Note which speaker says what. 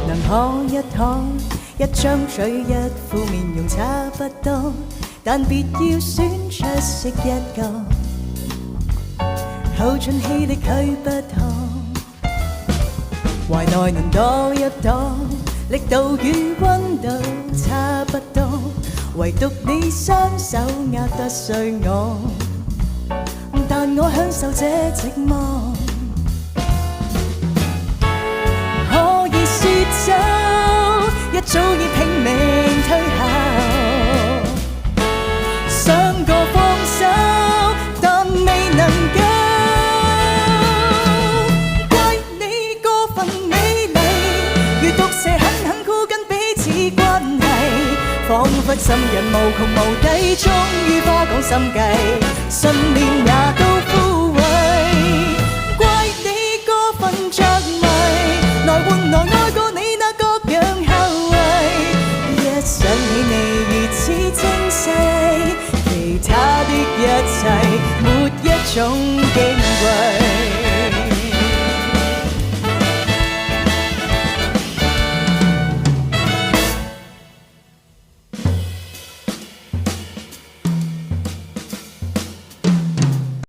Speaker 1: 能可一可，一張嘴一副面容差不多，但別要選出色一個，耗盡氣力去不可。懷內能躲一躲，力度與溫度差不多，唯獨你雙手握得碎我，但我享受這寂寞。可以說走，一早已拼命退後，想過放手，但未能夠。怪你過分美麗，如毒蛇狠狠箍緊彼此關係，彷彿心人無窮無底，終於花講心計，信念也都枯萎。怪你過分着迷，來換來愛過你那各樣後遺，一想起你如此精細，其他的一切沒一種記